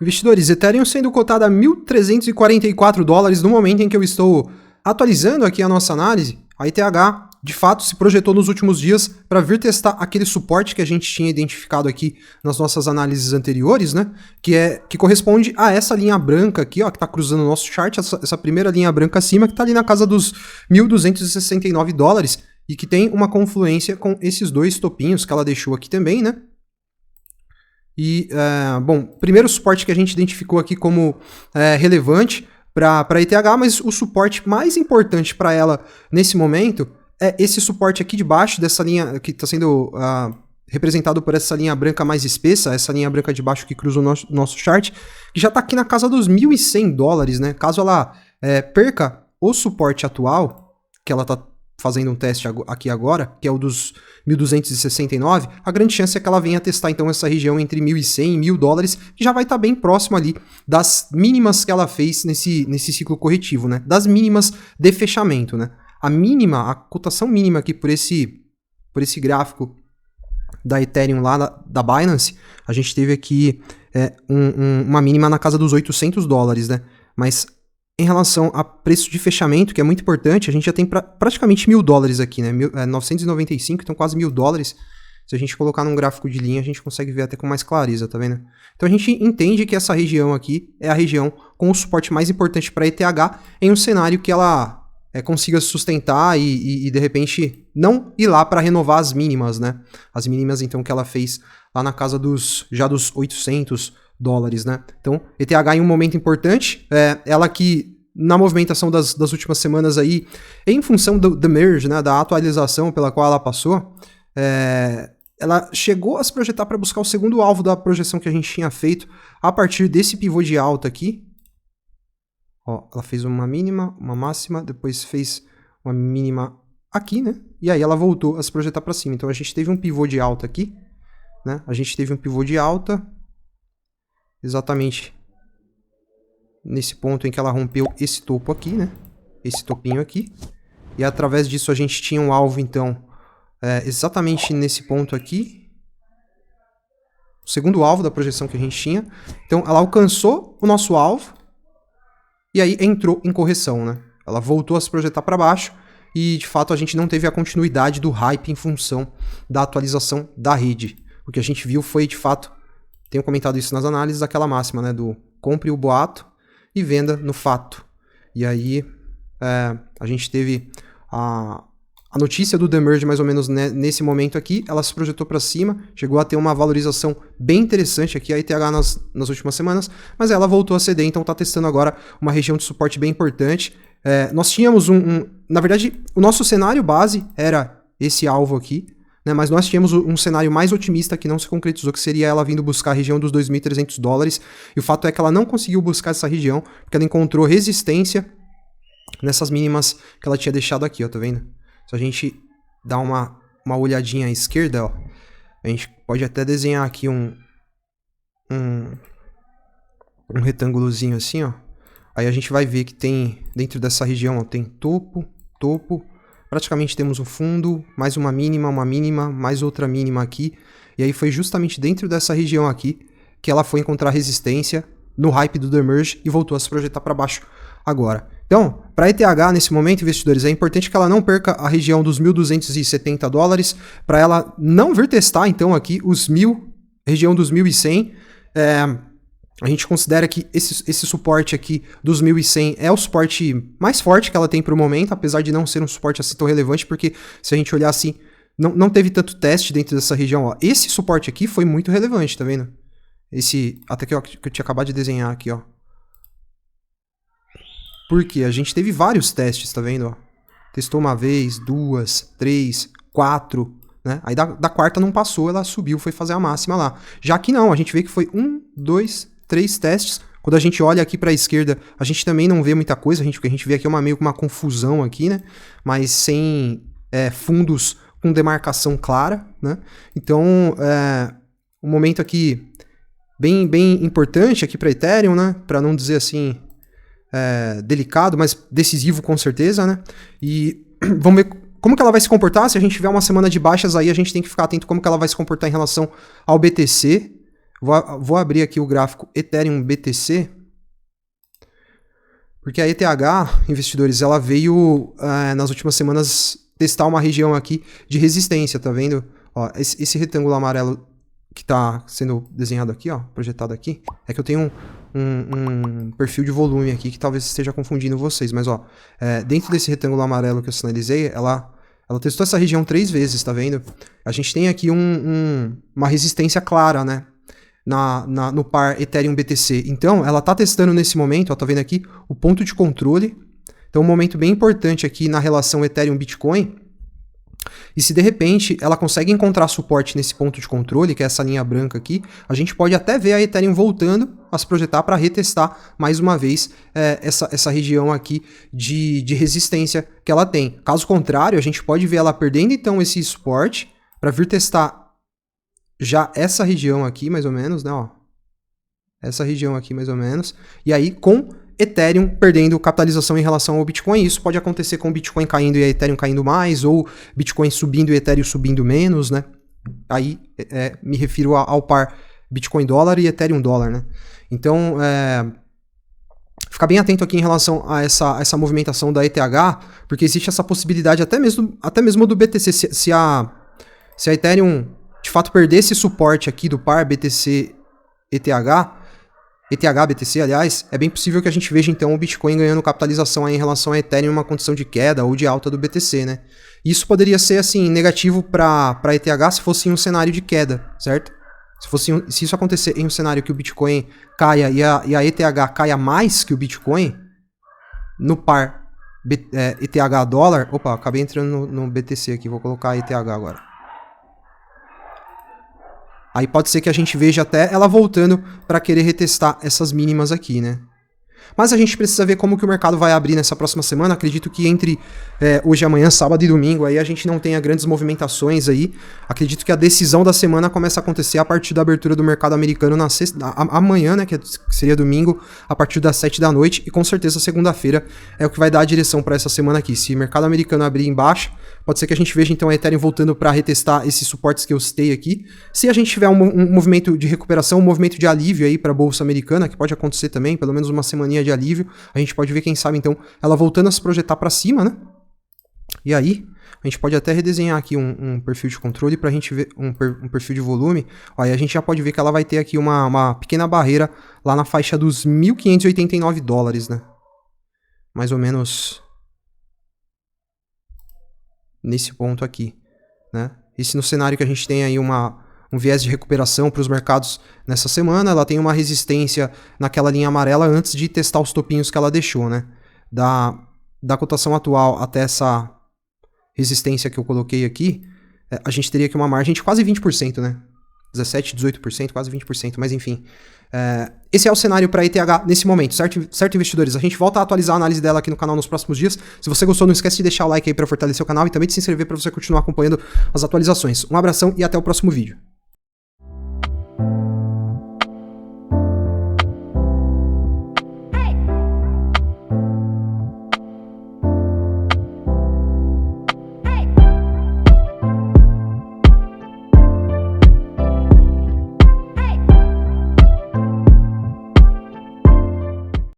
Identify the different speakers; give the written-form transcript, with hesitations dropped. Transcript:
Speaker 1: Investidores, Ethereum sendo cotado a $1.344 no momento em que eu estou atualizando aqui a nossa análise. A ETH, de fato, se projetou nos últimos dias para vir testar aquele suporte que a gente tinha identificado aqui nas nossas análises anteriores, né? Que corresponde a essa linha branca aqui, ó, que está cruzando o nosso chart, essa primeira linha branca acima, que está ali na casa dos $1.269 e que tem uma confluência com esses dois topinhos que ela deixou aqui também, né? E, bom, primeiro suporte que a gente identificou aqui como relevante para a ETH, mas o suporte mais importante para ela nesse momento é esse suporte aqui de baixo dessa linha, que está sendo representado por essa linha branca mais espessa, essa linha branca de baixo que cruza o nosso chart, que já está aqui na casa dos $1.100, né? Caso ela perca o suporte atual, que ela está fazendo um teste aqui agora, que é o dos 1.269, a grande chance é que ela venha testar então essa região entre 1.100 e $1.000, que já vai estar bem próximo ali das mínimas que ela fez nesse ciclo corretivo, né? Das mínimas de fechamento, né? A cotação mínima aqui por esse gráfico da Ethereum lá da Binance, a gente teve aqui uma mínima na casa dos $800, né? Mas em relação a preço de fechamento, que é muito importante, a gente já tem praticamente $1.000 aqui, né? 995, então quase $1.000. Se a gente colocar num gráfico de linha, a gente consegue ver até com mais clareza, tá vendo? Então a gente entende que essa região aqui é a região com o suporte mais importante para a ETH em um cenário que ela consiga sustentar e de repente não ir lá para renovar as mínimas, né? As mínimas então que ela fez lá na casa dos $800, né? Então, ETH em um momento importante, ela que na movimentação das últimas semanas aí, em função do merge, né, da atualização pela qual ela passou, ela chegou a se projetar para buscar o segundo alvo da projeção que a gente tinha feito a partir desse pivô de alta aqui. Ó, ela fez uma mínima, uma máxima, depois fez uma mínima aqui, né? E aí ela voltou a se projetar para cima. Então a gente teve um pivô de alta aqui, né? A gente teve um pivô de alta exatamente nesse ponto em que ela rompeu esse topo aqui, né? Esse topinho aqui. E através disso a gente tinha um alvo, então, exatamente nesse ponto aqui. O segundo alvo da projeção que a gente tinha. Então ela alcançou o nosso alvo. E aí entrou em correção, né? Ela voltou a se projetar para baixo e, de fato, a gente não teve a continuidade do hype em função da atualização da rede. O que a gente viu foi, de fato, tenho comentado isso nas análises, aquela máxima, né? Do compre o boato e venda no fato. E aí a gente teve a notícia do demerge mais ou menos nesse momento aqui, ela se projetou para cima, chegou a ter uma valorização bem interessante aqui, a ETH nas últimas semanas, mas ela voltou a ceder, então está testando agora uma região de suporte bem importante. Nós tínhamos na verdade, o nosso cenário base era esse alvo aqui, né, mas nós tínhamos um cenário mais otimista que não se concretizou, que seria ela vindo buscar a região dos $2.300, e o fato é que ela não conseguiu buscar essa região, porque ela encontrou resistência nessas mínimas que ela tinha deixado aqui, ó, tá vendo? Se a gente dá uma olhadinha à esquerda, ó, a gente pode até desenhar aqui um retângulozinho assim, ó. Aí a gente vai ver que tem, dentro dessa região, ó, tem topo, praticamente temos um fundo, mais uma mínima, mais outra mínima aqui. E aí foi justamente dentro dessa região aqui que ela foi encontrar resistência no hype do demerge e voltou a se projetar para baixo agora. Então, para a ETH nesse momento, investidores, é importante que ela não perca a região dos $1.270, para ela não vir testar, então, aqui região dos 1.100. A gente considera que esse suporte aqui dos 1.100 é o suporte mais forte que ela tem para o momento, apesar de não ser um suporte assim tão relevante, porque se a gente olhar assim, não teve tanto teste dentro dessa região. Ó. Esse suporte aqui foi muito relevante, tá vendo? Até que eu tinha acabado de desenhar aqui, ó. Porque a gente teve vários testes, tá vendo? Ó? Testou uma vez, 2, 3, 4, né? Aí da quarta não passou, ela subiu, foi fazer a máxima lá. Já aqui não, a gente vê que foi 1, 2, 3 testes. Quando a gente olha aqui para a esquerda, a gente também não vê muita coisa, o que a gente vê aqui é meio que uma confusão aqui, né? Mas sem fundos com demarcação clara, né? Então, um momento aqui bem importante aqui para Ethereum, né? Para não dizer assim... delicado, mas decisivo com certeza, né? E vamos ver como que ela vai se comportar. Se a gente tiver uma semana de baixas aí, a gente tem que ficar atento como que ela vai se comportar em relação ao BTC. Vou abrir aqui o gráfico Ethereum BTC, porque a ETH, investidores, ela veio nas últimas semanas testar uma região aqui de resistência, tá vendo? Ó, esse retângulo amarelo que tá sendo desenhado aqui, ó, projetado aqui, é que eu tenho um perfil de volume aqui que talvez esteja confundindo vocês, mas ó, dentro desse retângulo amarelo que eu sinalizei, ela testou essa região 3 vezes, tá vendo? A gente tem aqui uma resistência clara, né? No par Ethereum BTC. Então, ela tá testando nesse momento, ó, tá vendo aqui, o ponto de controle. Então, um momento bem importante aqui na relação Ethereum-Bitcoin. E se de repente ela consegue encontrar suporte nesse ponto de controle, que é essa linha branca aqui, a gente pode até ver a Ethereum voltando a se projetar para retestar mais uma vez essa região aqui de resistência que ela tem. Caso contrário, a gente pode ver ela perdendo então esse suporte para vir testar já essa região aqui, mais ou menos, né? Ó, essa região aqui, mais ou menos. E aí, com Ethereum perdendo capitalização em relação ao Bitcoin. Isso pode acontecer com o Bitcoin caindo e a Ethereum caindo mais, ou Bitcoin subindo e Ethereum subindo menos, né? Aí me refiro ao par Bitcoin dólar e Ethereum dólar, né? Então, ficar bem atento aqui em relação a essa movimentação da ETH, porque existe essa possibilidade até mesmo do BTC. Se a Ethereum de fato perder esse suporte aqui do par BTC-ETH, ETH-BTC, aliás, é bem possível que a gente veja então o Bitcoin ganhando capitalização aí em relação a Ethereum em uma condição de queda ou de alta do BTC, né? Isso poderia ser, assim, negativo para ETH se fosse em um cenário de queda, certo? Se isso acontecer em um cenário que o Bitcoin caia e a ETH caia mais que o Bitcoin, no par ETH dólar... Opa, acabei entrando no BTC aqui, vou colocar a ETH agora. Aí pode ser que a gente veja até ela voltando para querer retestar essas mínimas aqui, né? Mas a gente precisa ver como que o mercado vai abrir nessa próxima semana. Acredito que entre hoje e amanhã, sábado e domingo, aí a gente não tenha grandes movimentações aí. Acredito que a decisão da semana começa a acontecer a partir da abertura do mercado americano na amanhã, né, que seria domingo, a partir das 7 da noite. E com certeza segunda-feira é o que vai dar a direção para essa semana aqui. Se o mercado americano abrir em baixa, pode ser que a gente veja então a Ethereum voltando para retestar esses suportes que eu citei aqui. Se a gente tiver um movimento de recuperação, um movimento de alívio aí para a bolsa americana, que pode acontecer também, pelo menos uma semaninha de alívio, a gente pode ver, quem sabe então, ela voltando a se projetar para cima, né? E aí, a gente pode até redesenhar aqui um perfil de controle para a gente ver um perfil de volume. Aí a gente já pode ver que ela vai ter aqui uma pequena barreira lá na faixa dos 1.589 dólares, né? Mais ou menos nesse ponto aqui, né? Esse no cenário que a gente tem aí um viés de recuperação para os mercados nessa semana, ela tem uma resistência naquela linha amarela antes de testar os topinhos que ela deixou, né? Da cotação atual até essa resistência que eu coloquei aqui, a gente teria aqui uma margem de quase 20%, né? 17%, 18%, quase 20%, mas enfim. Esse é o cenário para a ETH nesse momento, certo, investidores? A gente volta a atualizar a análise dela aqui no canal nos próximos dias. Se você gostou, não esquece de deixar o like aí para fortalecer o canal e também de se inscrever para você continuar acompanhando as atualizações. Um abração e até o próximo vídeo.